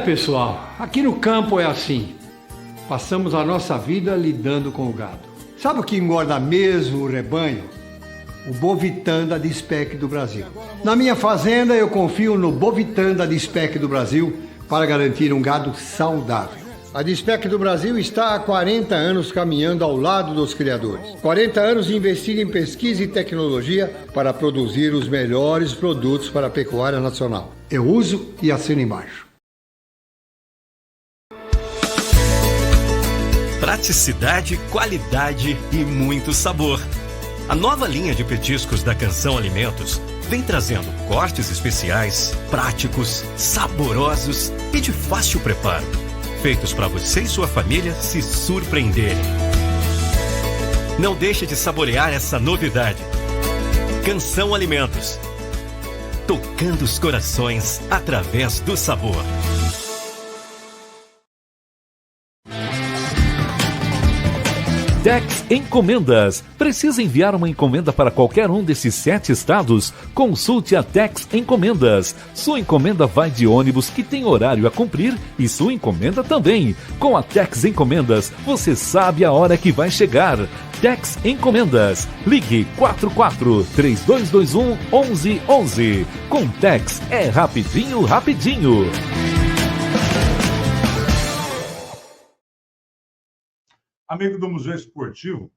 Pessoal, aqui no campo é assim. Passamos a nossa vida lidando com o gado. Sabe o que engorda mesmo o rebanho? O Bovitan da Dispec do Brasil. Na minha fazenda, eu confio no Bovitan da Dispec do Brasil para garantir um gado saudável. A Dispec do Brasil está há 40 anos caminhando ao lado dos criadores. 40 anos investindo em pesquisa e tecnologia para produzir os melhores produtos para a pecuária nacional. Eu uso e assino embaixo. Praticidade, qualidade e muito sabor. A nova linha de petiscos da Canção Alimentos vem trazendo cortes especiais, práticos, saborosos e de fácil preparo, feitos para você e sua família se surpreenderem. Não deixe de saborear essa novidade. Canção Alimentos, tocando os corações através do sabor. Tex Encomendas. Precisa enviar uma encomenda para qualquer um desses 7 estados? Consulte a Tex Encomendas. Sua encomenda vai de ônibus que tem horário a cumprir e sua encomenda também. Com a Tex Encomendas, você sabe a hora que vai chegar. Tex Encomendas. Ligue 44-3221-1111. Com Tex é rapidinho, rapidinho. Amigo do Museu Esportivo,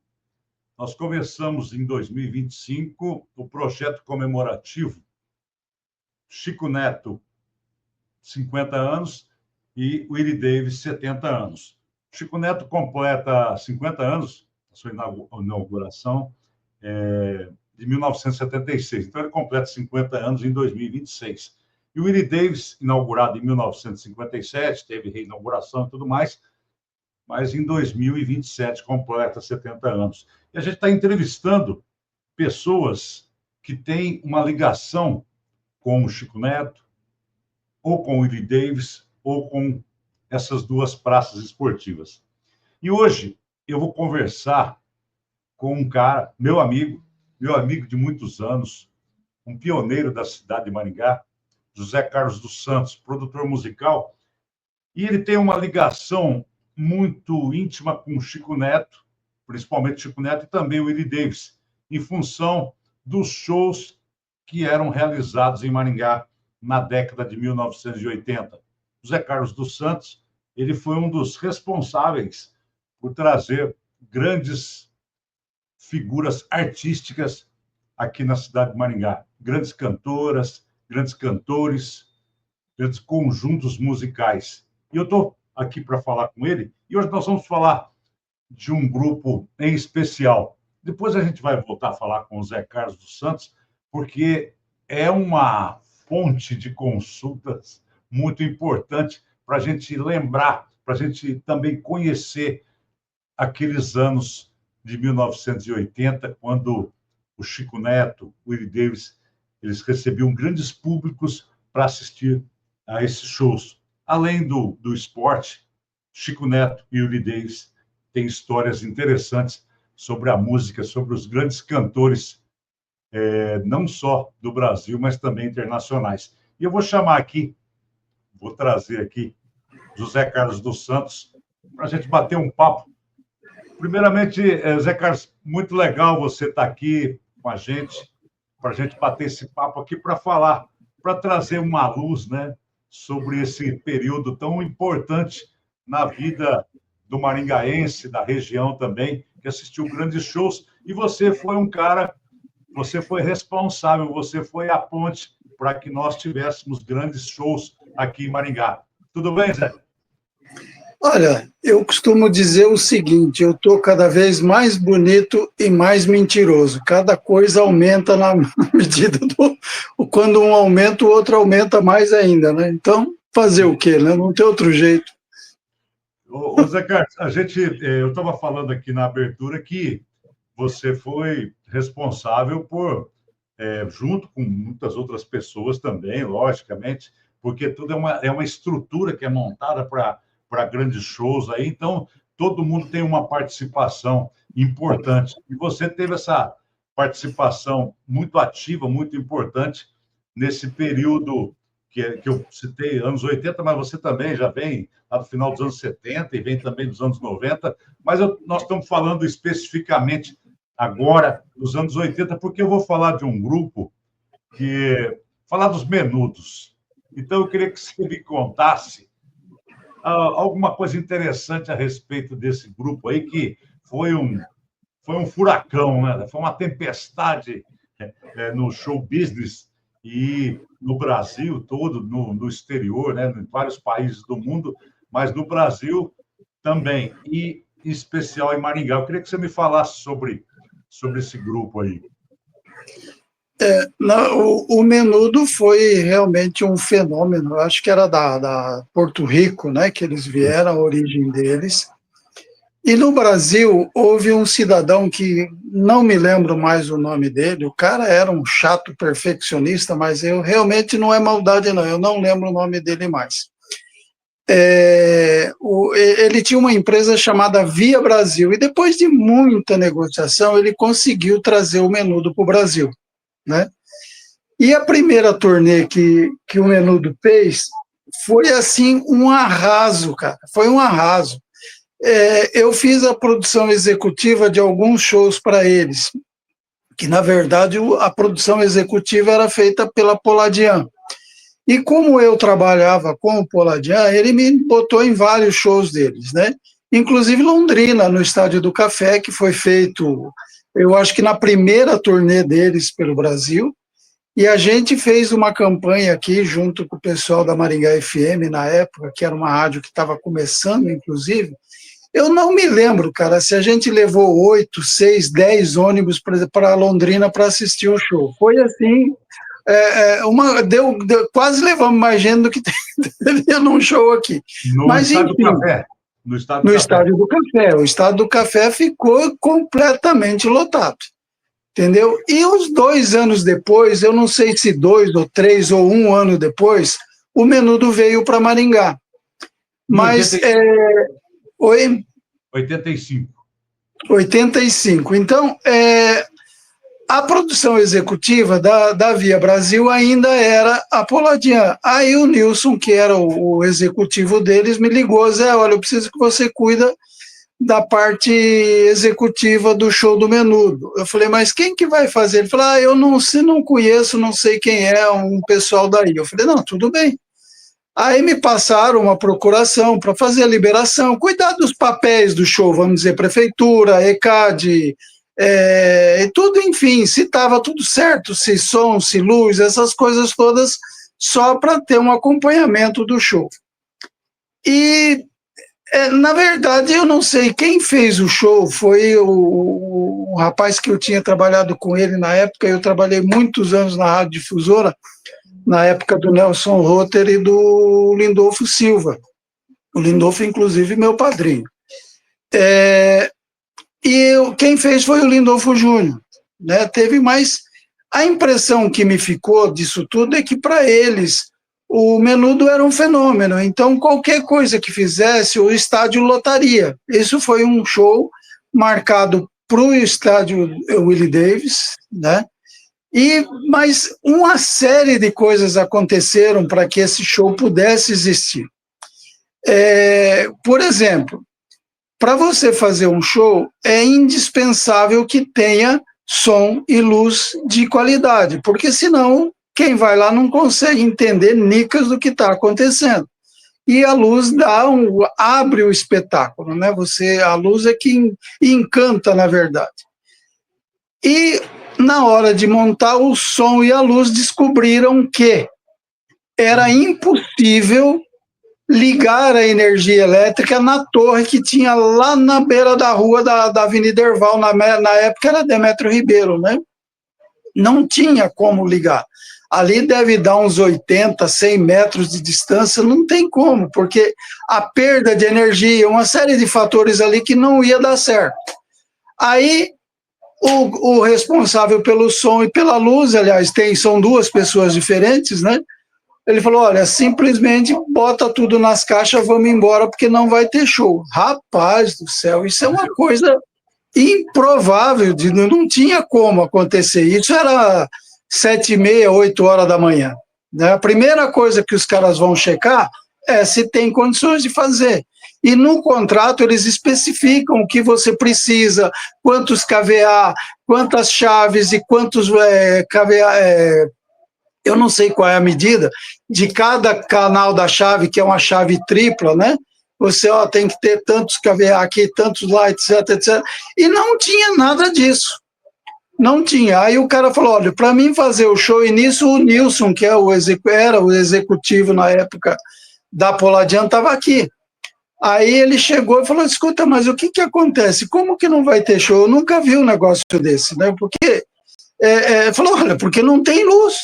nós começamos em 2025 o projeto comemorativo Chico Neto, 50 anos, e Willie Davis, 70 anos. Chico Neto completa 50 anos, a sua inauguração, de 1976. Então, ele completa 50 anos em 2026. E o Willie Davis, inaugurado em 1957, teve reinauguração e tudo mais, mas em 2027 completa 70 anos. E a gente está entrevistando pessoas que têm uma ligação com o Chico Neto, ou com o Willie Davis, ou com essas duas praças esportivas. E hoje eu vou conversar com um cara, meu amigo de muitos anos, um pioneiro da cidade de Maringá, José Carlos dos Santos, produtor musical, e ele tem uma ligação muito íntima com o Chico Neto, principalmente Chico Neto e também o Willie Davis, em função dos shows que eram realizados em Maringá na década de 1980. José Carlos dos Santos, ele foi um dos responsáveis por trazer grandes figuras artísticas aqui na cidade de Maringá. Grandes cantoras, grandes cantores, grandes conjuntos musicais. E eu estou aqui para falar com ele, e hoje nós vamos falar de um grupo em especial. Depois a gente vai voltar a falar com o Zé Carlos dos Santos, porque é uma fonte de consultas muito importante para a gente lembrar, para a gente também conhecer aqueles anos de 1980, quando o Chico Neto, o Willie Davis, eles recebiam grandes públicos para assistir a esses shows. Além do esporte, Chico Neto e Willie Davis têm histórias interessantes sobre a música, sobre os grandes cantores, não só do Brasil, mas também internacionais. E eu vou chamar aqui, vou trazer aqui José Carlos dos Santos para a gente bater um papo. Primeiramente, José Carlos, muito legal você estar aqui com a gente, para a gente bater esse papo aqui para falar, para trazer uma luz, né, sobre esse período tão importante na vida do maringaense, da região também, que assistiu grandes shows. E você foi um cara, você foi responsável, você foi a ponte para que nós tivéssemos grandes shows aqui em Maringá. Tudo bem, Zé? Olha, eu costumo dizer o seguinte, eu estou cada vez mais bonito e mais mentiroso. Cada coisa aumenta na medida do... Quando um aumenta, o outro aumenta mais ainda, né? Então, fazer o quê, né? Não tem outro jeito. Ô Zé Carlos, eu estava falando aqui na abertura que você foi responsável por, junto com muitas outras pessoas também, logicamente, porque tudo é uma estrutura que é montada para grandes shows aí, então todo mundo tem uma participação importante. E você teve essa participação muito ativa, muito importante nesse período que eu citei, anos 80, mas você também já vem lá do final dos anos 70 e vem também dos anos 90, mas nós estamos falando especificamente agora dos anos 80, porque eu vou falar de um grupo falar dos Menudos. Então, eu queria que você me contasse alguma coisa interessante a respeito desse grupo aí, que foi um furacão, né? Foi uma tempestade no show business e no Brasil todo, no exterior, né? Em vários países do mundo, mas no Brasil também, e em especial em Maringá. Eu queria que você me falasse sobre esse grupo aí. O Menudo foi realmente um fenômeno. Eu acho que era da Porto Rico, né, que eles vieram, a origem deles. E no Brasil houve um cidadão que não me lembro mais o nome dele. O cara era um chato perfeccionista, mas eu realmente não é maldade, não. Eu não lembro o nome dele mais. Ele tinha uma empresa chamada Via Brasil, e depois de muita negociação, ele conseguiu trazer o Menudo para o Brasil, né? E a primeira turnê que o Menudo fez foi, assim, um arraso, cara. Foi um arraso. Eu fiz a produção executiva de alguns shows para eles, que, na verdade, a produção executiva era feita pela Poladian. E como eu trabalhava com o Poladian, ele me botou em vários shows deles, né? Inclusive Londrina, no Estádio do Café, que foi feito, eu acho que na primeira turnê deles pelo Brasil. E a gente fez uma campanha aqui, junto com o pessoal da Maringá FM, na época, que era uma rádio que estava começando, inclusive. Eu não me lembro, cara, se a gente levou 8, 6, 10 ônibus para Londrina para assistir o show. Foi assim, quase levamos mais gente do que teria num show aqui. Mas, Estádio enfim, do Café. No Estádio do Café. O Estádio do Café ficou completamente lotado. Entendeu? E uns 2 anos depois, eu não sei se 2 ou 3 ou 1 ano depois, o Menudo veio para Maringá. Mas... 85. 85. Então, a produção executiva da Via Brasil ainda era a Poladian. Aí o Nilson, que era o executivo deles, me ligou, Zé, olha, eu preciso que você cuida da parte executiva do show do Menudo. Eu falei, mas quem que vai fazer? Ele falou, eu não conheço, não sei quem é, um pessoal daí. Eu falei, não, tudo bem. Aí me passaram uma procuração para fazer a liberação, cuidar dos papéis do show, vamos dizer, prefeitura, ECAD, e tudo, enfim, se estava tudo certo, se som, se luz, essas coisas todas, só para ter um acompanhamento do show. E, na verdade, eu não sei, quem fez o show foi o rapaz que eu tinha trabalhado com ele na época, eu trabalhei muitos anos na Rádio Difusora, na época do Nelson Rotter e do Lindolfo Silva. O Lindolfo, inclusive, meu padrinho. Quem fez foi o Lindolfo Júnior, né? Teve mais... A impressão que me ficou disso tudo é que, para eles, o Menudo era um fenômeno. Então, qualquer coisa que fizesse, o estádio lotaria. Isso foi um show marcado para o estádio Willie Davis, né? Mas uma série de coisas aconteceram para que esse show pudesse existir. Por exemplo, para você fazer um show, é indispensável que tenha som e luz de qualidade, porque senão quem vai lá não consegue entender nicas do que está acontecendo. E a luz abre o espetáculo, né? A luz é que encanta, na verdade. E na hora de montar o som e a luz, descobriram que era impossível ligar a energia elétrica na torre que tinha lá na beira da rua da Avenida Herval, na época era Demétrio Ribeiro, né? Não tinha como ligar. Ali deve dar uns 80, 100 metros de distância, não tem como, porque a perda de energia, uma série de fatores ali que não ia dar certo. Aí, o responsável pelo som e pela luz, aliás, são 2 pessoas diferentes, né? Ele falou, olha, simplesmente bota tudo nas caixas, vamos embora, porque não vai ter show. Rapaz do céu, isso é uma coisa improvável, não tinha como acontecer. Isso era 7h30, 8 horas da manhã, né? A primeira coisa que os caras vão checar é se tem condições de fazer. E no contrato eles especificam o que você precisa, quantos kVA, quantas chaves e quantos kVA, eu não sei qual é a medida, de cada canal da chave, que é uma chave tripla, né? Você tem que ter tantos kVA aqui, tantos lá, etc, etc. E não tinha nada disso. Não tinha. Aí o cara falou, olha, para mim fazer o show, e nisso o Nilson, que era o executivo na época da Poladian, estava aqui. Aí ele chegou e falou, escuta, mas o que acontece? Como que não vai ter show? Eu nunca vi um negócio desse, né? Porque, falou, olha, porque não tem luz.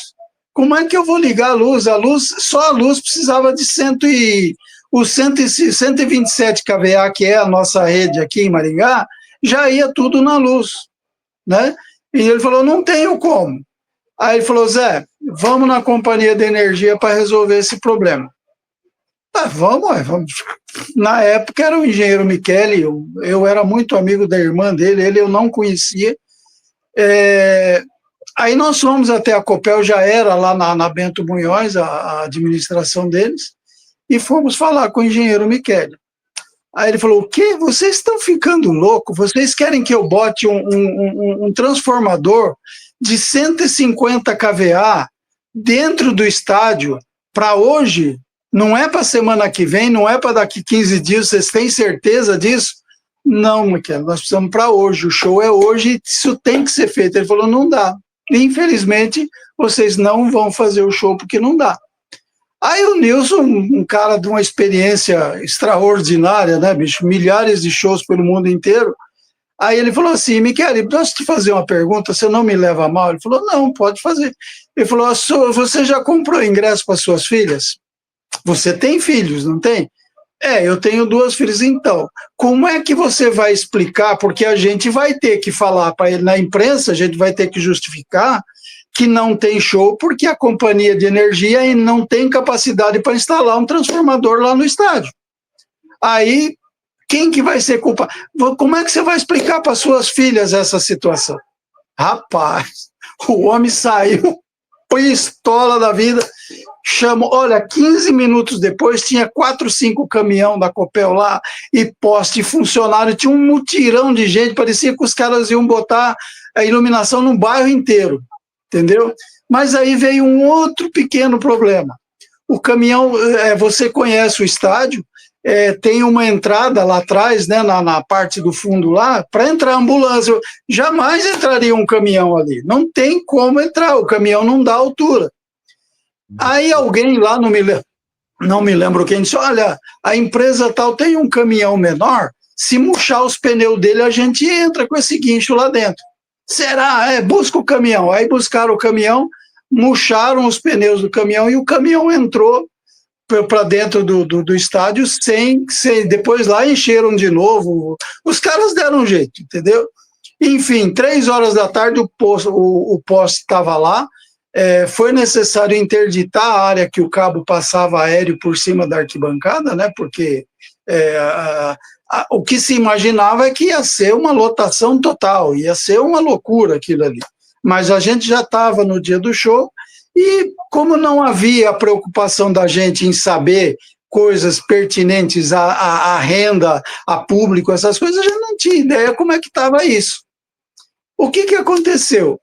Como é que eu vou ligar a luz? Só a luz precisava de 127 kVA, que é a nossa rede aqui em Maringá, já ia tudo na luz, né? E ele falou, não tenho como. Aí ele falou, Zé, vamos na companhia de energia para resolver esse problema. Vamos. Na época era o engenheiro Michele, eu era muito amigo da irmã dele, ele eu não conhecia. Aí nós fomos até a Copel, já era lá na Bento Munhoz, a administração deles, e fomos falar com o engenheiro Michele. Aí ele falou, o quê? Vocês estão ficando loucos? Vocês querem que eu bote um transformador de 150 kVA dentro do estádio para hoje? Não é para semana que vem, não é para daqui 15 dias, vocês têm certeza disso? Não, Michele, nós precisamos para hoje, o show é hoje, isso tem que ser feito. Ele falou, não dá. Infelizmente, vocês não vão fazer o show porque não dá. Aí o Nilson, um cara de uma experiência extraordinária, né, bicho? Milhares de shows pelo mundo inteiro. Aí ele falou assim, Michele, posso te fazer uma pergunta? Você não me leva a mal? Ele falou, não, pode fazer. Ele falou, você já comprou ingresso para suas filhas? Você tem filhos, não tem? Eu tenho 2 filhas. Então, como é que você vai explicar? Porque a gente vai ter que falar para ele na imprensa, a gente vai ter que justificar que não tem show porque a companhia de energia não tem capacidade para instalar um transformador lá no estádio. Aí, quem que vai ser culpado? Como é que você vai explicar para suas filhas essa situação? Rapaz, o homem saiu pistola da vida, chamou, olha, 15 minutos depois tinha 4, 5 caminhão da Copel lá, e poste, funcionário, tinha um mutirão de gente, parecia que os caras iam botar a iluminação no bairro inteiro, entendeu? Mas aí veio um outro pequeno problema. O caminhão, você conhece o estádio, tem uma entrada lá atrás, né, na parte do fundo lá, para entrar a ambulância. Jamais entraria um caminhão ali. Não tem como entrar, o caminhão não dá altura. Aí alguém lá, não me lembro quem, disse, olha, a empresa tal tem um caminhão menor, se murchar os pneus dele, a gente entra com esse guincho lá dentro. Será? Busca o caminhão. Aí buscaram o caminhão, murcharam os pneus do caminhão e o caminhão entrou para dentro do estádio sem, depois lá encheram de novo, os caras deram um jeito, entendeu? Enfim, 3 horas da tarde o poste estava lá, foi necessário interditar a área que o cabo passava aéreo por cima da arquibancada, né, porque o que se imaginava é que ia ser uma lotação total, ia ser uma loucura aquilo ali, mas a gente já estava no dia do show. E como não havia a preocupação da gente em saber coisas pertinentes à renda, a público, essas coisas, a gente não tinha ideia como é que estava isso. O que aconteceu?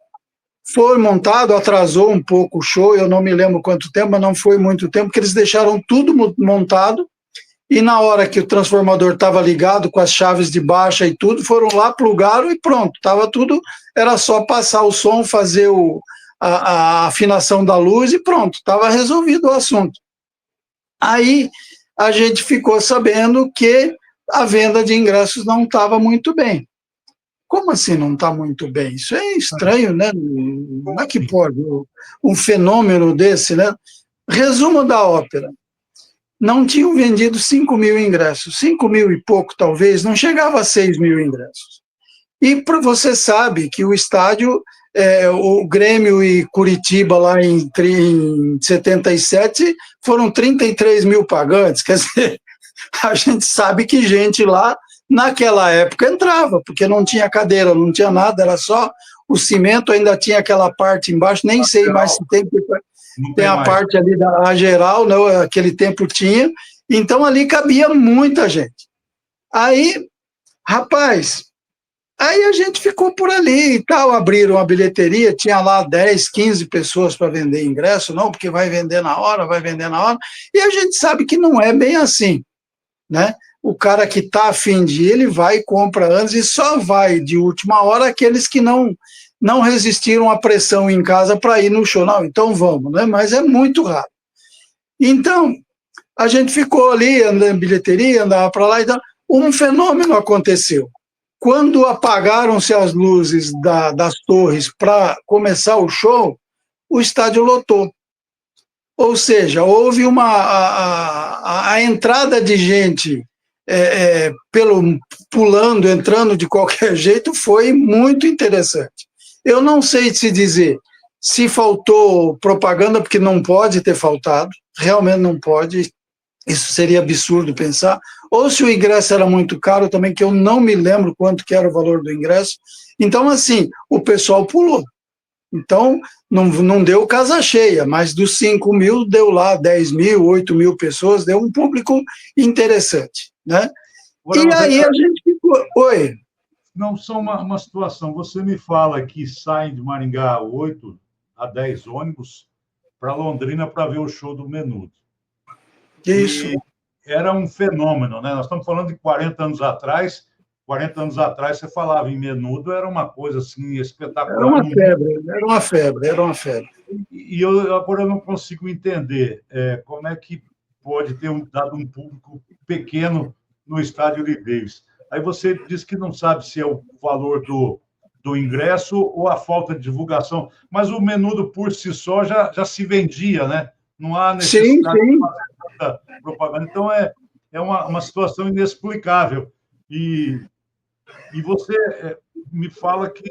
Foi montado, atrasou um pouco o show, eu não me lembro quanto tempo, mas não foi muito tempo, porque eles deixaram tudo montado, e na hora que o transformador estava ligado, com as chaves de baixa e tudo, foram lá, plugaram e pronto, estava tudo, era só passar o som, fazer a afinação da luz e pronto, estava resolvido o assunto. Aí a gente ficou sabendo que a venda de ingressos não estava muito bem. Como assim não está muito bem? Isso é estranho, né? Como é que pode um fenômeno desse, né? Resumo da ópera. Não tinham vendido 5 mil ingressos, 5 mil e pouco talvez, não chegava a 6 mil ingressos. E você sabe que o estádio, o Grêmio e Curitiba lá em 77 foram 33 mil pagantes, quer dizer, a gente sabe que gente lá naquela época entrava, porque não tinha cadeira, não tinha nada, era só o cimento, ainda tinha aquela parte embaixo, nem sei mais se tem a parte ali da geral, né, aquele tempo tinha, então ali cabia muita gente. Aí, rapaz, aí a gente ficou por ali e tal, abriram a bilheteria, tinha lá 10, 15 pessoas para vender ingresso, não, porque vai vender na hora, e a gente sabe que não é bem assim, né? O cara que está a fim de ir, ele vai e compra antes, e só vai de última hora aqueles que não resistiram à pressão em casa para ir no show. Não, então vamos, né? Mas é muito raro. Então, a gente ficou ali, andando em bilheteria, andava para lá e tal. Um fenômeno aconteceu. Quando apagaram-se as luzes das torres para começar o show, o estádio lotou. Ou seja, houve a entrada de gente pulando, entrando de qualquer jeito, foi muito interessante. Eu não sei te dizer se faltou propaganda, porque não pode ter faltado, realmente não pode, isso seria absurdo pensar, ou se o ingresso era muito caro também, que eu não me lembro quanto que era o valor do ingresso. Então, assim, o pessoal pulou. Então, não deu casa cheia, mas dos 5 mil, deu lá 10 mil, 8 mil pessoas, deu um público interessante, né? E aí a gente ficou... Oi? Não, só uma situação. Você me fala que saem de Maringá 8 a 10 ônibus para Londrina para ver o show do Menudo. Isso. E era um fenômeno, né? Nós estamos falando de 40 anos atrás. 40 anos atrás, você falava em Menudo, era uma coisa assim espetacular. Era uma febre. E agora eu não consigo entender como é que pode ter dado um público pequeno no estádio Lee Davis. Aí você diz que não sabe se é o valor do ingresso ou a falta de divulgação, mas o Menudo por si só já se vendia, né? Não há necessidade de fazer tanta propaganda. Então, é uma situação inexplicável. E você me fala que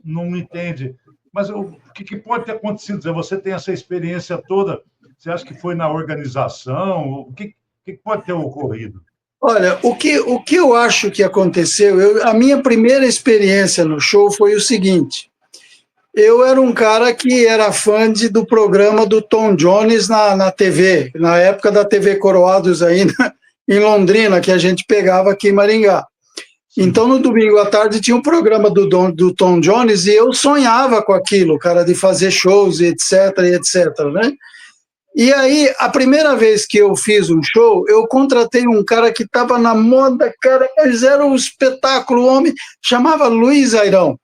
não entende. Mas o que pode ter acontecido? Você tem essa experiência toda, você acha que foi na organização? O que pode ter ocorrido? Olha, o que eu acho que aconteceu, a minha primeira experiência no show foi o seguinte: eu era um cara que era fã do programa do Tom Jones na TV, na época da TV Coroados ainda, em Londrina, que a gente pegava aqui em Maringá. Então, no domingo à tarde, tinha um programa do Tom Jones e eu sonhava com aquilo, cara, de fazer shows e etc, né? E aí, a primeira vez que eu fiz um show, eu contratei um cara que estava na moda, cara, mas era um espetáculo, homem, chamava Luiz Airão.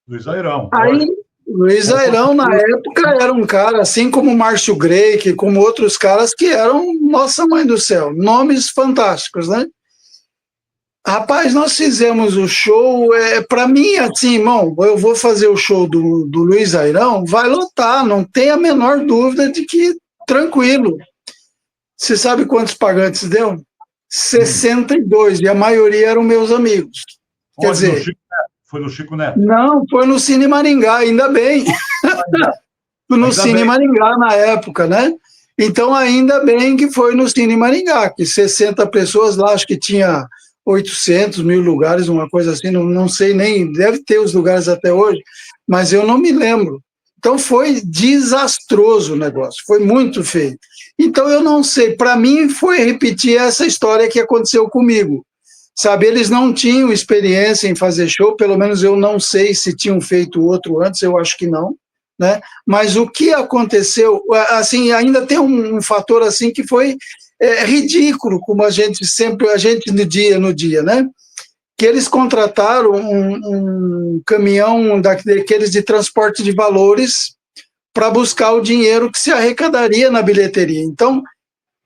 Luiz Airão. Aí, Luiz Airão, na época, era um cara, assim como o Márcio Greik, como outros caras que eram, nossa mãe do céu, nomes fantásticos, né? Rapaz, nós fizemos o show, para mim, assim, irmão, eu vou fazer o show do Luiz Airão, vai lotar, não tem a menor dúvida de que, tranquilo. Você sabe quantos pagantes deu? 62, e a maioria eram meus amigos. Quer dizer... Foi no Chico Neto? Não, foi no Cine Maringá, ainda bem. No Cine Maringá, na época, né? Então, ainda bem que foi no Cine Maringá, que 60 pessoas lá, acho que tinha 800 mil lugares, uma coisa assim, não sei nem, deve ter os lugares até hoje, mas eu não me lembro. Então, foi desastroso o negócio, foi muito feio. Então, eu não sei, para mim, foi repetir essa história que aconteceu comigo. Sabe, eles não tinham experiência em fazer show, pelo menos eu não sei se tinham feito outro antes, eu acho que não, né? Mas o que aconteceu, assim, ainda tem um fator assim que foi ridículo, como a gente no dia, né? Que eles contrataram um caminhão daqueles de transporte de valores para buscar o dinheiro que se arrecadaria na bilheteria. Então,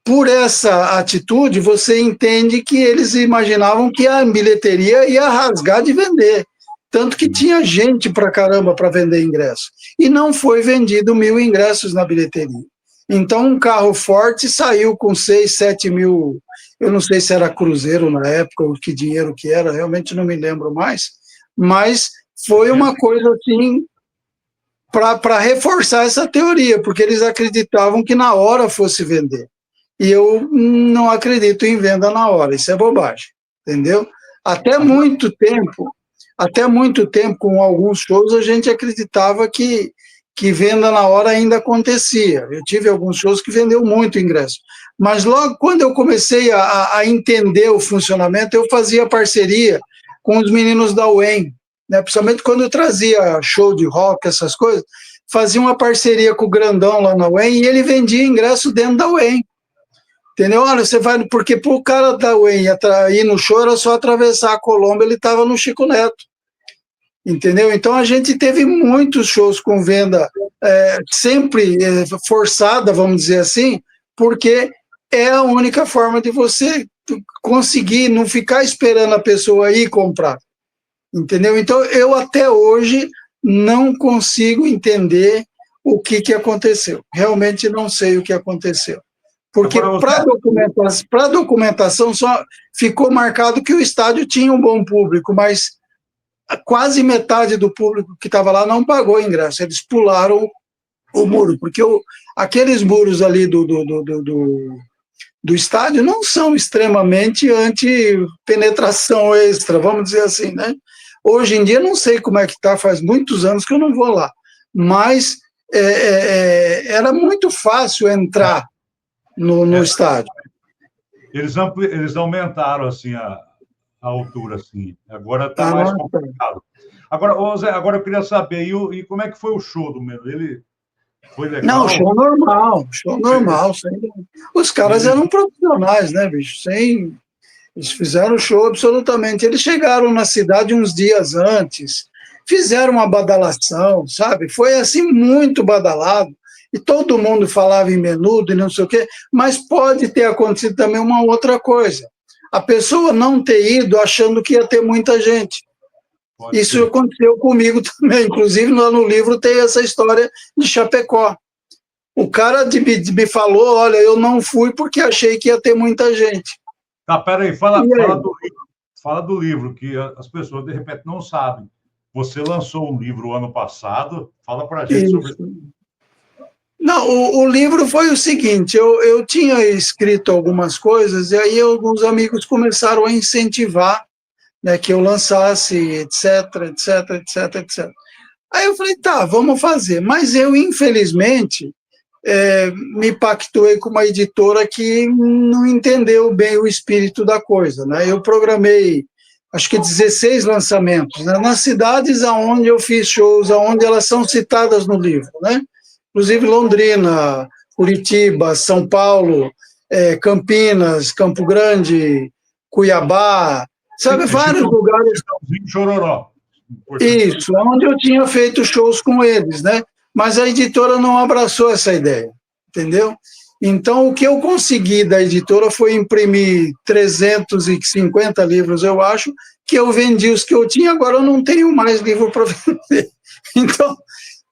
por essa atitude, você entende que eles imaginavam que a bilheteria ia rasgar de vender. Tanto que tinha gente pra caramba para vender ingresso. E não foi vendido 1.000 ingressos na bilheteria. Então, um carro forte saiu com 6, 7 mil, eu não sei se era cruzeiro na época, ou que dinheiro que era, realmente não me lembro mais, mas foi uma coisa assim, para reforçar essa teoria, porque eles acreditavam que na hora fosse vender. E eu não acredito em venda na hora, isso é bobagem. entendeu? Até muito tempo, com alguns shows, a gente acreditava que venda na hora ainda acontecia. Eu tive alguns shows que vendeu muito ingresso. Mas logo quando eu comecei a entender o funcionamento, eu fazia parceria com os meninos da UEM, né? Principalmente quando eu trazia show de rock, essas coisas, fazia uma parceria com o Grandão lá na UEM e ele vendia ingresso dentro da UEM. Entendeu? Olha, você vai... Porque para o cara da UEM ir no show era só atravessar a Colômbia, ele estava no Chico Neto. Entendeu? Então a gente teve muitos shows com venda sempre forçada, vamos dizer assim, porque é a única forma de você conseguir não ficar esperando a pessoa ir comprar. Entendeu? Então eu até hoje não consigo entender o que aconteceu. Realmente não sei o que aconteceu. Porque para documentação só ficou marcado que o estádio tinha um bom público, mas quase metade do público que estava lá não pagou ingresso, eles pularam o muro, porque aqueles muros ali do estádio não são extremamente anti-penetração extra, vamos dizer assim, né? Hoje em dia não sei como é que está, faz muitos anos que eu não vou lá, mas era muito fácil entrar no estádio. Eles aumentaram assim a altura, assim. Agora está mais complicado. Agora, Zé, agora eu queria saber, e como é que foi o show do meu? Ele foi legal? Não, show normal. Os caras eram profissionais, né, bicho? Eles fizeram o show absolutamente. Eles chegaram na cidade uns dias antes, fizeram uma badalação, sabe? Foi assim muito badalado. E todo mundo falava em menudo e não sei o quê, mas pode ter acontecido também uma outra coisa. A pessoa não ter ido achando que ia ter muita gente. Isso aconteceu comigo também. Inclusive, lá no livro tem essa história de Chapecó. O cara me falou, olha, eu não fui porque achei que ia ter muita gente. Tá, peraí, fala do livro, que as pessoas, de repente, não sabem. Você lançou um livro ano passado, fala para a gente sobre isso. Não, o livro foi o seguinte, eu tinha escrito algumas coisas, e aí alguns amigos começaram a incentivar, né, que eu lançasse, etc. Aí eu falei, tá, vamos fazer. Mas eu, infelizmente, me pactuei com uma editora que não entendeu bem o espírito da coisa, né? Eu programei, acho que 16 lançamentos, né, nas cidades onde eu fiz shows, onde elas são citadas no livro, né? Inclusive Londrina, Curitiba, São Paulo, Campinas, Campo Grande, Cuiabá, sabe, vários lugares. Chororó. Isso, onde eu tinha feito shows com eles, né? Mas a editora não abraçou essa ideia, entendeu? Então, o que eu consegui da editora foi imprimir 350 livros, eu acho, que eu vendi os que eu tinha, agora eu não tenho mais livro para vender. Então,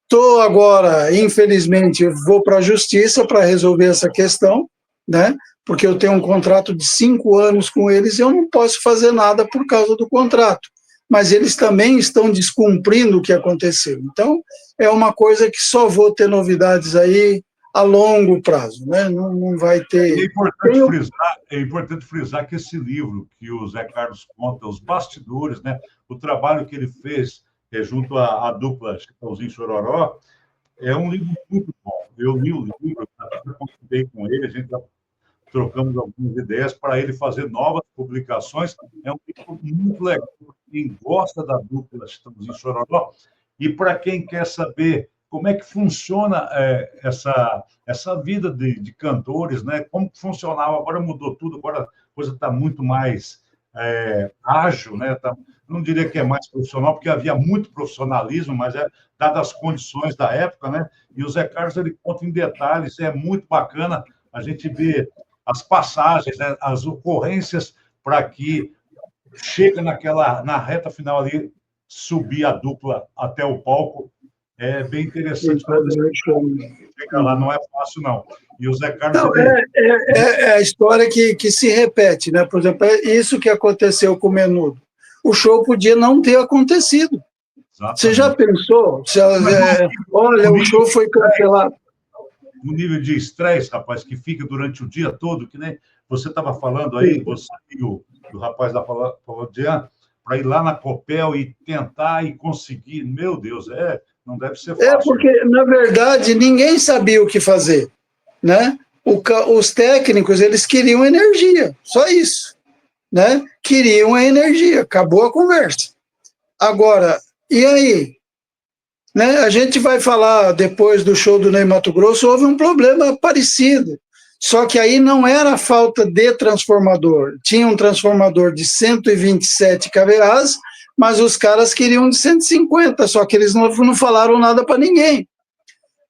estou agora, infelizmente, vou para a justiça para resolver essa questão, né? Porque eu tenho um contrato de 5 anos com eles e eu não posso fazer nada por causa do contrato. Mas eles também estão descumprindo o que aconteceu. Então, é uma coisa que só vou ter novidades aí a longo prazo, né? Não vai ter... É importante frisar que esse livro que o Zé Carlos conta, os bastidores, né? O trabalho que ele fez junto à dupla Chitãozinho e Chororó, é um livro muito bom. Eu li o livro, eu conversei com ele, a gente trocamos algumas ideias para ele fazer novas publicações. É um livro muito legal para quem gosta da dupla Chitãozinho e Chororó e para quem quer saber como é que funciona essa vida de cantores, né? Como funcionava, agora mudou tudo, agora a coisa está muito mais ágil, né? Não diria que é mais profissional, porque havia muito profissionalismo, mas dadas as condições da época, né? E o Zé Carlos, ele conta em detalhes, é muito bacana a gente ver as passagens, né? As ocorrências para que chega na reta final ali, subir a dupla até o palco. É bem interessante. Chegar lá não é fácil, não. E o Zé Carlos... Não, é a história que se repete, né? Por exemplo, é isso que aconteceu com o Menudo. O show podia não ter acontecido. Exatamente. Você já pensou? Olha, o show foi cancelado. O nível de estresse, rapaz, que fica durante o dia todo, que nem você estava falando aí, você e o do rapaz da Pavadian para ir lá na Copel e tentar e conseguir. Meu Deus, não deve ser fácil. Porque, na verdade, ninguém sabia o que fazer, né? Os técnicos, eles queriam energia, só isso, né? Queriam a energia, acabou a conversa. Agora, e aí? Né? A gente vai falar, depois do show do Ney Matogrosso, houve um problema parecido, só que aí não era falta de transformador. Tinha um transformador de 127 kVAs, mas os caras queriam de 150, só que eles não falaram nada para ninguém.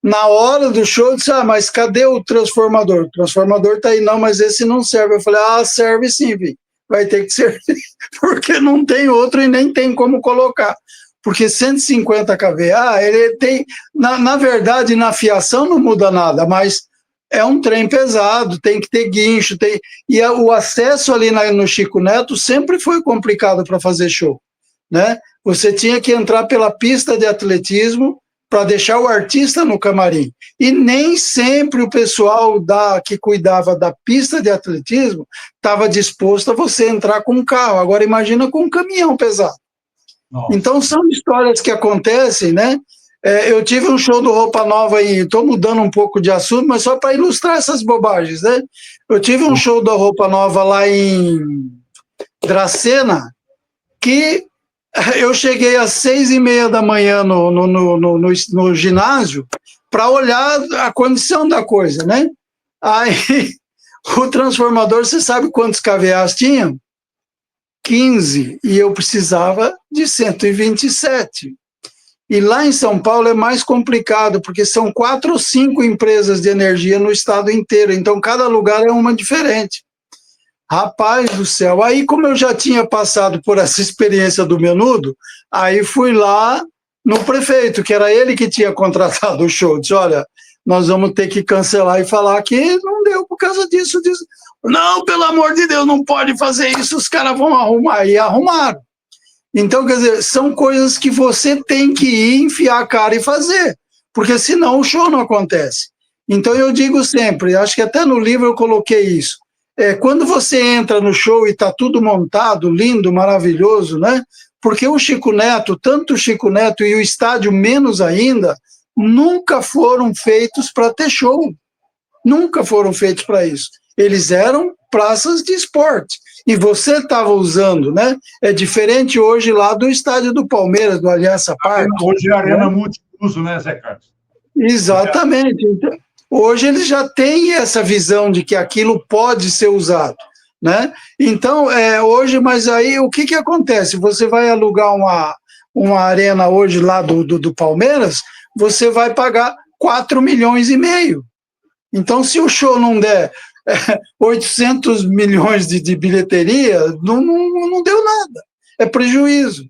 Na hora do show, eu disse, mas cadê o transformador? O transformador está aí, não, mas esse não serve. Eu falei, serve sim, filho. Vai ter que servir, porque não tem outro e nem tem como colocar. Porque 150 kVA, ele tem, na verdade, na fiação não muda nada, mas é um trem pesado, tem que ter guincho, e o acesso ali no Chico Neto sempre foi complicado para fazer show, né? Você tinha que entrar pela pista de atletismo para deixar o artista no camarim, e nem sempre o pessoal que cuidava da pista de atletismo estava disposto a você entrar com um carro, agora imagina com um caminhão pesado. Nossa. Então são histórias que acontecem, né? Eu tive um show do Roupa Nova aí, estou mudando um pouco de assunto, mas só para ilustrar essas bobagens, né? Eu tive um show da Roupa Nova lá em Dracena, que eu cheguei às 6h30 da manhã no ginásio para olhar a condição da coisa, né? Aí o transformador, você sabe quantos kVAs tinha? 15, e eu precisava de 127. E lá em São Paulo é mais complicado, porque são 4 ou 5 empresas de energia no estado inteiro, então cada lugar é uma diferente. Rapaz do céu, aí como eu já tinha passado por essa experiência do Menudo, aí fui lá no prefeito, que era ele que tinha contratado o show, disse, olha, nós vamos ter que cancelar e falar que não deu por causa disso. Não, pelo amor de Deus, não pode fazer isso, os caras vão arrumar, e arrumaram. Então, quer dizer, são coisas que você tem que ir, enfiar a cara e fazer, porque senão o show não acontece. Então eu digo sempre, acho que até no livro eu coloquei isso, quando você entra no show e está tudo montado, lindo, maravilhoso, né? Porque o Chico Neto, tanto o Chico Neto e o estádio menos ainda, nunca foram feitos para ter show. Nunca foram feitos para isso. Eles eram praças de esporte. E você estava usando, né? É diferente hoje lá do estádio do Palmeiras, do Aliança Parque. Hoje é a arena multiuso, né, Zé Carlos? Exatamente. Então, hoje eles já têm essa visão de que aquilo pode ser usado, né? Então, hoje, mas aí o que acontece? Você vai alugar uma arena hoje lá do Palmeiras, você vai pagar 4,5 milhões. Então, se o show não der 800 milhões de bilheteria, não deu nada. É prejuízo,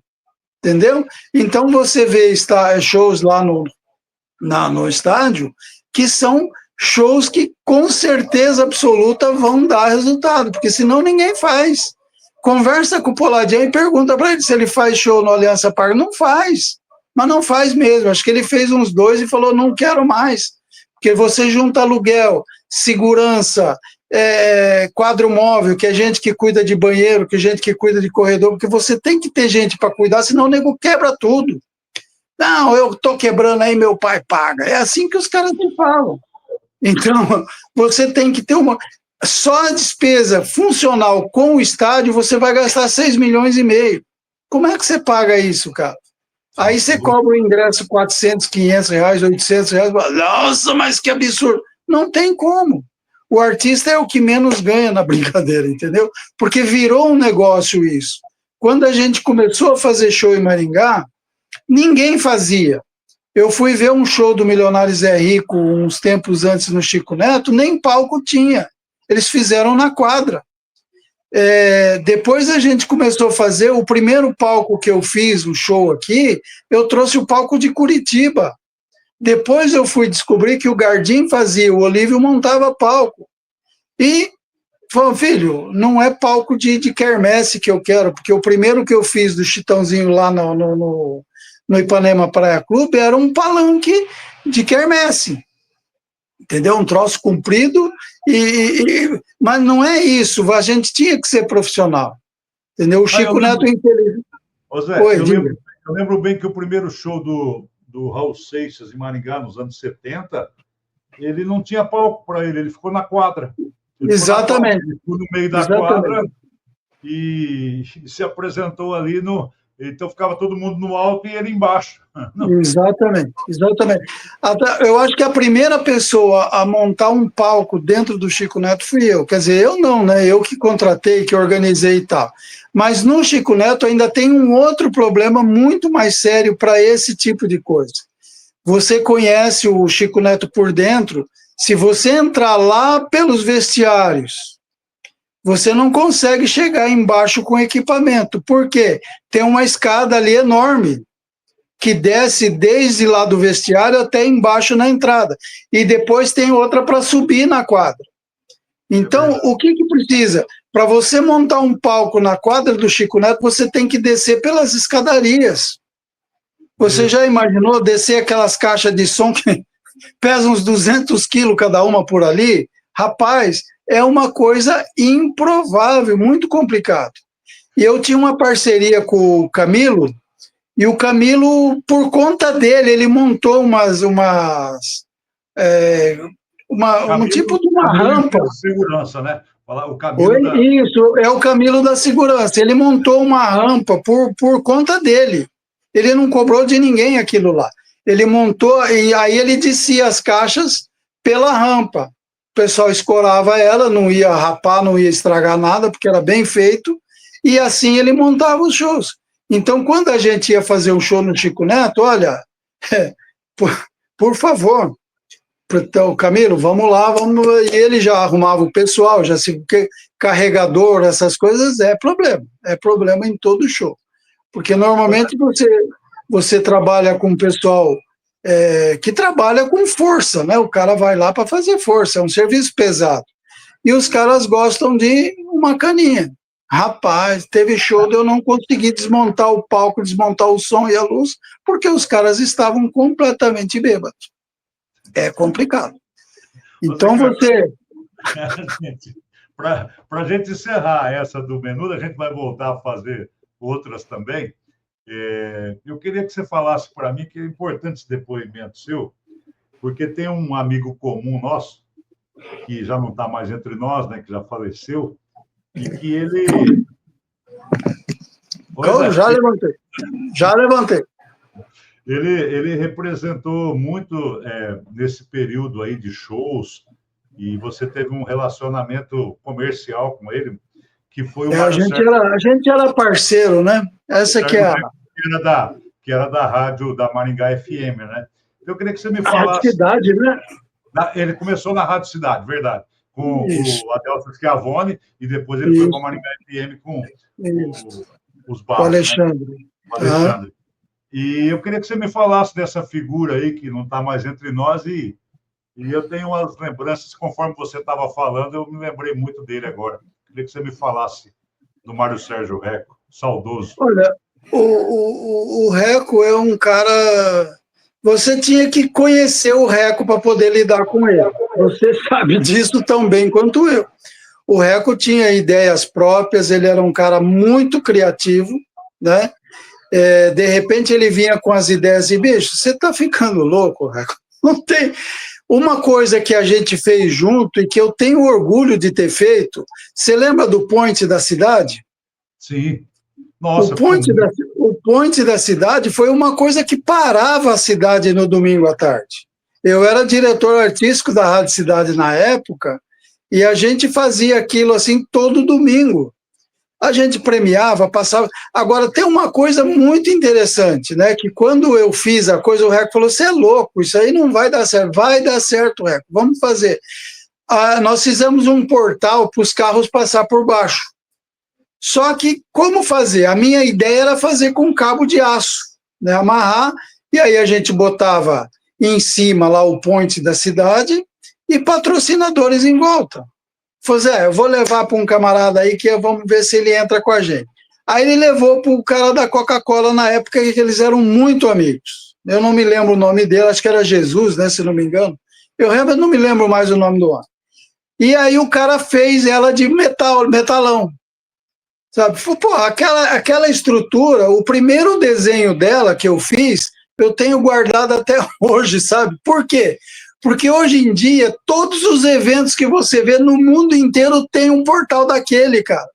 entendeu? Então, você vê shows lá no estádio que são shows que, com certeza absoluta, vão dar resultado, porque senão ninguém faz. Conversa com o Poladian e pergunta para ele se ele faz show no Aliança Parque. Não faz, mas não faz mesmo. Acho que ele fez uns 2 e falou, não quero mais, porque você junta aluguel, segurança, quadro móvel, que é gente que cuida de banheiro, que é gente que cuida de corredor, porque você tem que ter gente para cuidar, senão o nego quebra tudo. Não, eu estou quebrando aí, meu pai paga. É assim que os caras me falam. Então, você tem que ter só a despesa funcional com o estádio, você vai gastar 6,5 milhões. Como é que você paga isso, cara? Aí você cobra o ingresso 400, 500 reais, 800 reais. Nossa, mas que absurdo. Não tem como. O artista é o que menos ganha na brincadeira, entendeu? Porque virou um negócio isso. Quando a gente começou a fazer show em Maringá, ninguém fazia. Eu fui ver um show do Milionário Zé Rico uns tempos antes no Chico Neto, nem palco tinha. Eles fizeram na quadra. Depois a gente começou a fazer, o primeiro palco que eu fiz, o show aqui, eu trouxe o palco de Curitiba. Depois eu fui descobrir que o Gardim fazia, o Olívio montava palco. E falou, filho, não é palco de quermesse que eu quero, porque o primeiro que eu fiz do Chitãozinho lá no Ipanema Praia Clube era um palanque de quermesse. Entendeu? Um troço comprido, mas não é isso, a gente tinha que ser profissional. Entendeu? O Chico Neto, infeliz. Ô Zé, Oi, eu lembro bem que o primeiro show do Raul Seixas em Maringá, nos anos 70, ele não tinha palco para ele ficou na quadra. Exatamente. Ele ficou no meio da quadra e se apresentou ali no... Então ficava todo mundo no alto e ele embaixo. Exatamente. Eu acho que a primeira pessoa a montar um palco dentro do Chico Neto fui eu. Quer dizer, eu não, né? Eu que contratei, que organizei e tal. Mas no Chico Neto ainda tem um outro problema muito mais sério para esse tipo de coisa. Você conhece o Chico Neto por dentro, se você entrar lá pelos vestiários, você não consegue chegar embaixo com equipamento. Por quê? Tem uma escada ali enorme, que desce desde lá do vestiário até embaixo na entrada. E depois tem outra para subir na quadra. Então, o que precisa? Para você montar um palco na quadra do Chico Neto, você tem que descer pelas escadarias. Você já imaginou descer aquelas caixas de som que pesam uns 200 quilos cada uma por ali? Rapaz, é uma coisa improvável, muito complicado. E eu tinha uma parceria com o Camilo, e o Camilo, por conta dele, ele montou um tipo de uma rampa. Segurança, né? O Camilo Isso, é o Camilo da Segurança. Ele montou uma rampa por conta dele. Ele não cobrou de ninguém aquilo lá. Ele montou, e aí ele descia as caixas pela rampa. O pessoal escorava ela, não ia rapar, não ia estragar nada, porque era bem feito, e assim ele montava os shows. Então, quando a gente ia fazer um show no Chico Neto, olha, por favor, então, Camilo, vamos lá, e ele já arrumava o pessoal, porque carregador, essas coisas, é problema em todo show, porque normalmente você trabalha com pessoal que trabalha com força, né? O cara vai lá para fazer força, é um serviço pesado, e os caras gostam de uma caninha. Rapaz, teve show de eu não conseguir desmontar o palco, desmontar o som e a luz, porque os caras estavam completamente bêbados. É complicado. Então Para a gente encerrar essa do Menudo, a gente vai voltar a fazer outras também. Eu queria que você falasse para mim, que é importante esse depoimento seu, porque tem um amigo comum nosso, que já não está mais entre nós, né, que já faleceu, e que ele... Já levantei. Ele representou muito nesse período aí de shows, e você teve um relacionamento comercial com ele, que foi a gente era parceiro, né? Essa que é que era da rádio da Maringá FM, né? Eu queria que você me falasse... Rádio Cidade, né? Ele começou na Rádio Cidade, verdade. Com o Adelson Schiavone, e depois ele foi para a Maringá FM com os Barros. O Alexandre. Né? O Alexandre. E eu queria que você me falasse dessa figura aí, que não está mais entre nós, e eu tenho umas lembranças, conforme você estava falando, eu me lembrei muito dele agora. Queria que você me falasse do Mário Sérgio Recco, saudoso. Olha, o Recco é um cara... Você tinha que conhecer o Recco para poder lidar com ele. Você sabe disso tão bem quanto eu. O Recco tinha ideias próprias, ele era um cara muito criativo, né? De repente ele vinha com as ideias e, bicho, você está ficando louco, Recco? Não tem... Uma coisa que a gente fez junto e que eu tenho orgulho de ter feito, você lembra do Point da Cidade? Sim. Nossa, o Point da Cidade foi uma coisa que parava a cidade no domingo à tarde. Eu era diretor artístico da Rádio Cidade na época, e a gente fazia aquilo assim todo domingo. A gente premiava, passava... Agora, tem uma coisa muito interessante, né? Que quando eu fiz a coisa, o Recco falou, você é louco, isso aí não vai dar certo. Vai dar certo, Recco, vamos fazer. Nós fizemos um portal para os carros passar por baixo. Só que, como fazer? A minha ideia era fazer com cabo de aço, né? Amarrar, e aí a gente botava em cima lá o Point da Cidade e patrocinadores em volta. Falei, Zé, eu vou levar para um camarada aí que vamos ver se ele entra com a gente. Aí ele levou para o cara da Coca-Cola na época que eles eram muito amigos. Eu não me lembro o nome dele, acho que era Jesus, né, se não me engano. Eu realmente não me lembro mais o nome do homem. E aí o cara fez ela de metalão. sabe? Pô, aquela estrutura, o primeiro desenho dela que eu fiz, eu tenho guardado até hoje, sabe? Por quê? Porque hoje em dia, todos os eventos que você vê no mundo inteiro tem um portal daquele, cara.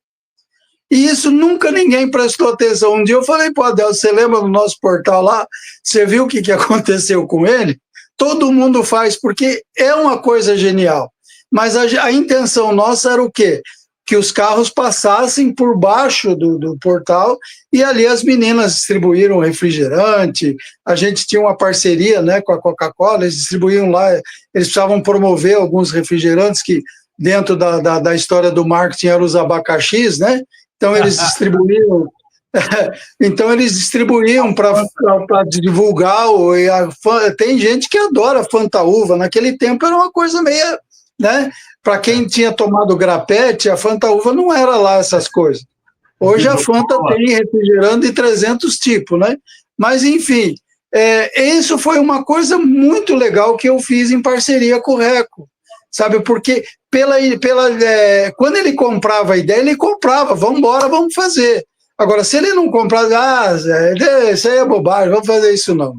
E isso nunca ninguém prestou atenção. Um dia eu falei, pô, Adel, você lembra do nosso portal lá? Você viu o que aconteceu com ele? Todo mundo faz, porque é uma coisa genial. Mas a intenção nossa era o quê? Que os carros passassem por baixo do portal e ali as meninas distribuíram refrigerante. A gente tinha uma parceria, né, com a Coca-Cola, eles distribuíam lá, eles precisavam promover alguns refrigerantes que dentro da história do marketing eram os abacaxis, né? Então eles distribuíam para divulgar. Tem gente que adora Fanta Uva. Naquele tempo era uma coisa meio, né? Para quem tinha tomado grapete, a Fanta Uva não era lá essas coisas. Hoje a Fanta tem refrigerante de 300 tipos, né? Mas, enfim, isso foi uma coisa muito legal que eu fiz em parceria com o Reco, sabe? Porque quando ele comprava a ideia, ele comprava, vamos embora, vamos fazer. Agora, se ele não comprasse, isso aí é bobagem, vamos fazer isso não.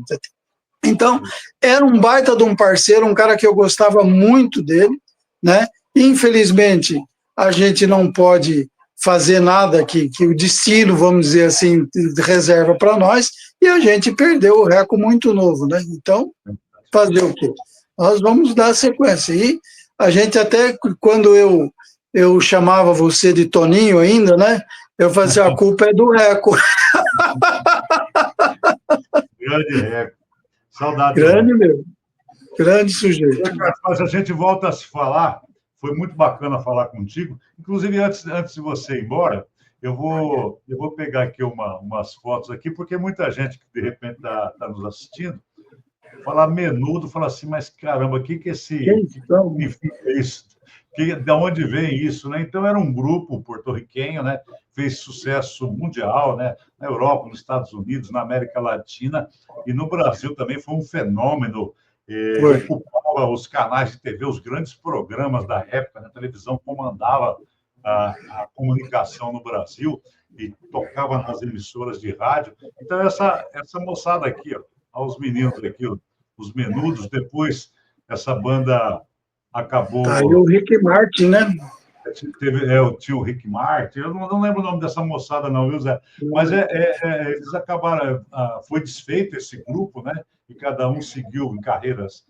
Então, era um baita de um parceiro, um cara que eu gostava muito dele, né? Infelizmente, a gente não pode fazer nada que o destino, vamos dizer assim, reserva para nós, e a gente perdeu o Reco muito novo, né? Então, fazer o quê? Nós vamos dar sequência. E a gente até, quando eu chamava você de Toninho ainda, né? Eu fazia, a culpa é do Reco. Grande Reco. Saudade. Grande mesmo. Grande sujeito. Mas a gente volta a se falar. Foi muito bacana falar contigo. Inclusive, antes de você ir embora, eu vou pegar aqui umas fotos aqui, porque muita gente que, de repente, está nos assistindo, falar menudo, fala assim, mas caramba, o que significa isso? Da onde vem isso, né? Então, era um grupo porto-riquenho, né? Fez sucesso mundial, né? Na Europa, nos Estados Unidos, na América Latina e no Brasil também foi um fenômeno. Ocupava os canais de TV, os grandes programas da época, na televisão comandava a comunicação no Brasil e tocava nas emissoras de rádio. Então, essa moçada aqui, ó, os meninos aqui, os Menudos, depois essa banda acabou... Aí o Rick Martin, né? Tinha o Rick Martin, eu não lembro o nome dessa moçada não, viu, Zé? Mas eles acabaram, foi desfeito esse grupo, né? E cada um seguiu em carreiras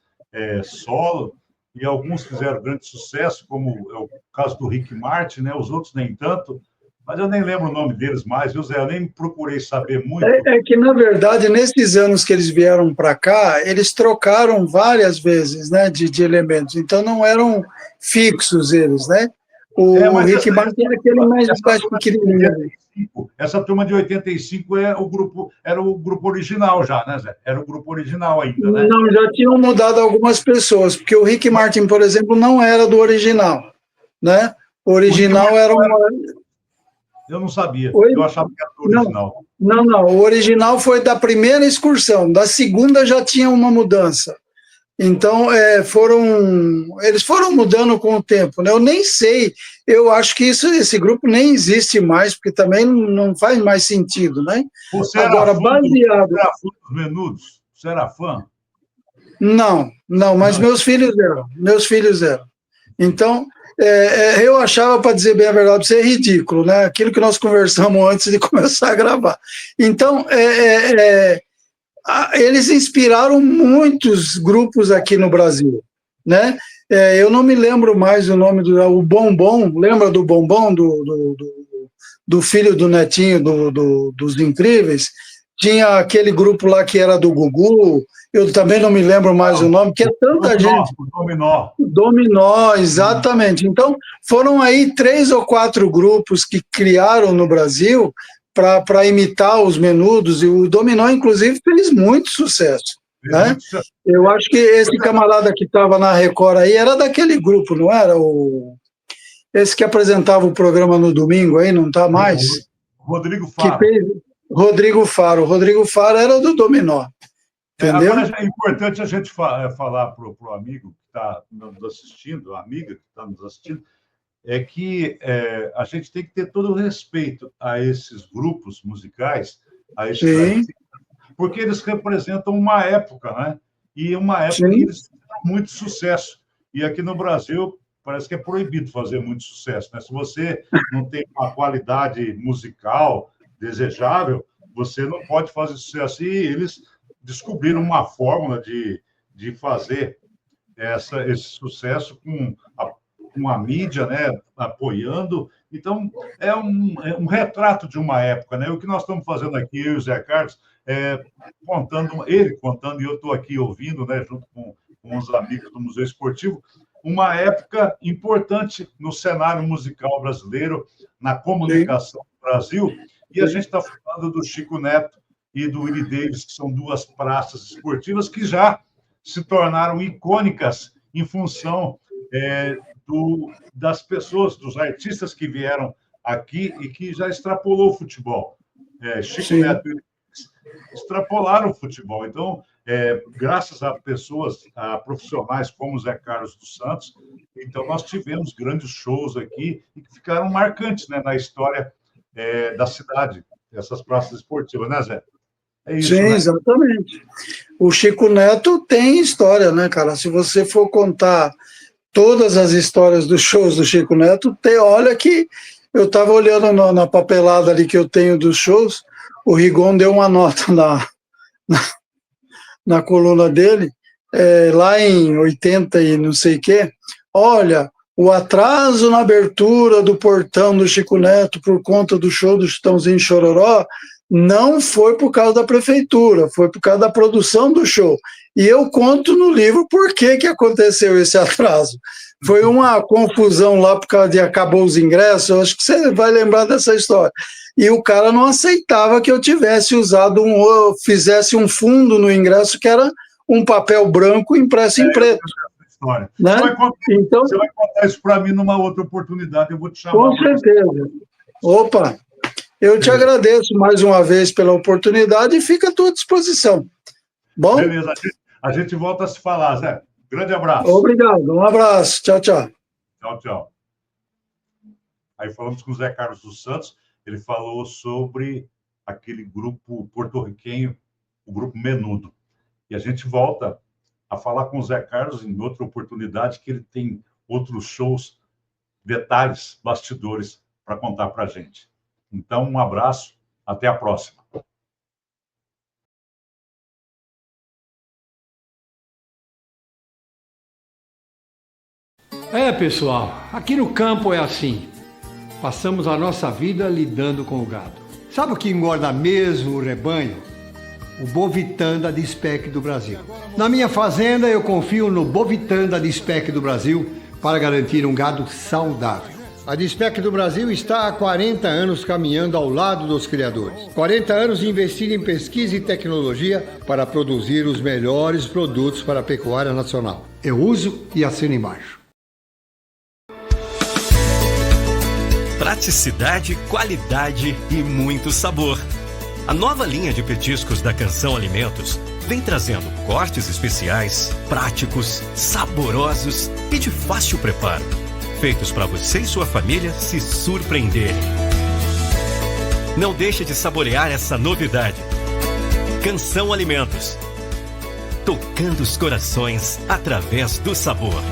solo, e alguns fizeram grande sucesso, como é o caso do Rick Martin, né? Os outros nem tanto, mas eu nem lembro o nome deles mais, viu, Zé? Eu nem procurei saber muito. É que, na verdade, nesses anos que eles vieram para cá, eles trocaram várias vezes, né, de elementos, então não eram fixos eles, né? O Rick Martin era aquele mais pequenininho. Essa turma de 85 era o grupo original já, né, Zé? Era o grupo original ainda, né? Não, já tinham mudado algumas pessoas, porque o Rick Martin, por exemplo, não era do original, né? O original era uma... Eu não sabia, eu achava que era do original. Não, o original foi da primeira excursão, da segunda já tinha uma mudança. Então, eles foram mudando com o tempo, né? Eu nem sei, eu acho que esse grupo nem existe mais, porque também não faz mais sentido, né? Você agora, baseado... Você era fã dos Menudos? Você era fã? Não, mas meus filhos eram. Então, eu achava, para dizer bem a verdade, ser ridículo, né? Aquilo que nós conversamos antes de começar a gravar. Então, eles inspiraram muitos grupos aqui no Brasil, né? Eu não me lembro mais o nome o Bombom, lembra do Bombom, do filho do netinho dos Incríveis? Tinha aquele grupo lá que era do Gugu, eu também não me lembro mais o nome, que é tanta gente. Dominó, exatamente. Então, foram aí 3 ou 4 grupos que criaram no Brasil para imitar os Menudos, e o Dominó, inclusive, fez muito sucesso, né? Eu acho que esse camarada que estava na Record aí era daquele grupo, não era? Esse que apresentava o programa no domingo aí, não está mais? Rodrigo Faro. Rodrigo Faro era do Dominó. Entendeu? Agora é importante a gente falar para o amigo que está nos assistindo, a amiga que está nos assistindo, é que a gente tem que ter todo o respeito a esses grupos musicais, a esses artistas, porque eles representam uma época, né? E uma época que eles fizeram muito sucesso. E aqui no Brasil, parece que é proibido fazer muito sucesso, né? Se você não tem uma qualidade musical desejável, você não pode fazer sucesso. E eles descobriram uma fórmula de fazer esse sucesso com a mídia, né, apoiando. Então, é um retrato de uma época, né? O que nós estamos fazendo aqui, eu e o Zé Carlos, ele contando, e eu estou aqui ouvindo, né, junto com os amigos do Museu Esportivo, uma época importante no cenário musical brasileiro, na comunicação do Brasil, e a gente está falando do Chico Neto e do Willie Davis, que são duas praças esportivas que já se tornaram icônicas em função das pessoas, dos artistas que vieram aqui e que já extrapolou o futebol. Chico Neto e extrapolaram o futebol. Então, graças a pessoas, a profissionais como o Zé Carlos dos Santos, então nós tivemos grandes shows aqui e que ficaram marcantes, né, na história da cidade, essas praças esportivas, né, Zé? É isso, sim, né? Exatamente. O Chico Neto tem história, né, cara? Se você for contar todas as histórias dos shows do Chico Neto, olha que eu estava olhando na papelada ali que eu tenho dos shows, o Rigon deu uma nota na coluna dele, lá em 80 e não sei o quê, olha, o atraso na abertura do portão do Chico Neto por conta do show do Chitãozinho Chororó não foi por causa da prefeitura, foi por causa da produção do show. E eu conto no livro por que aconteceu esse atraso. Foi uma confusão lá por causa de acabou os ingressos, eu acho que você vai lembrar dessa história. E o cara não aceitava que eu tivesse usado fizesse um fundo no ingresso que era um papel branco impresso em preto. Né? Você vai contar isso para mim numa outra oportunidade, eu vou te chamar. Com certeza. Opa, eu te agradeço mais uma vez pela oportunidade e fica à tua disposição. Bom? Beleza, a gente volta a se falar, Zé. Grande abraço. Obrigado, um abraço. Tchau, tchau. Tchau, tchau. Aí falamos com o Zé Carlos dos Santos, ele falou sobre aquele grupo porto-riquenho, o grupo Menudo. E a gente volta a falar com o Zé Carlos em outra oportunidade, que ele tem outros shows, detalhes, bastidores para contar para a gente. Então, um abraço, até a próxima. Pessoal, aqui no campo é assim. Passamos a nossa vida lidando com o gado. Sabe o que engorda mesmo o rebanho? O Bovitan da Dispec do Brasil. Na minha fazenda, eu confio no Bovitan da Dispec do Brasil para garantir um gado saudável. A Dispec do Brasil está há 40 anos caminhando ao lado dos criadores. 40 anos investindo em pesquisa e tecnologia para produzir os melhores produtos para a pecuária nacional. Eu uso e assino embaixo. Praticidade, qualidade e muito sabor. A nova linha de petiscos da Canção Alimentos vem trazendo cortes especiais, práticos, saborosos e de fácil preparo, feitos para você e sua família se surpreenderem. Não deixe de saborear essa novidade. Canção Alimentos, tocando os corações através do sabor.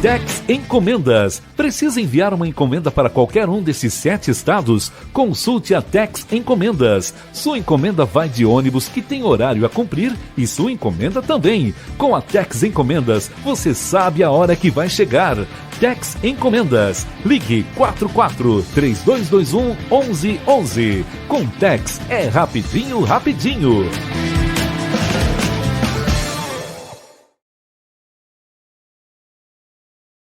Tex Encomendas. Precisa enviar uma encomenda para qualquer um desses 7 estados? Consulte a Tex Encomendas. Sua encomenda vai de ônibus que tem horário a cumprir e sua encomenda também. Com a Tex Encomendas, você sabe a hora que vai chegar. Tex Encomendas. Ligue 44-3221-1111. Com Tex é rapidinho, rapidinho.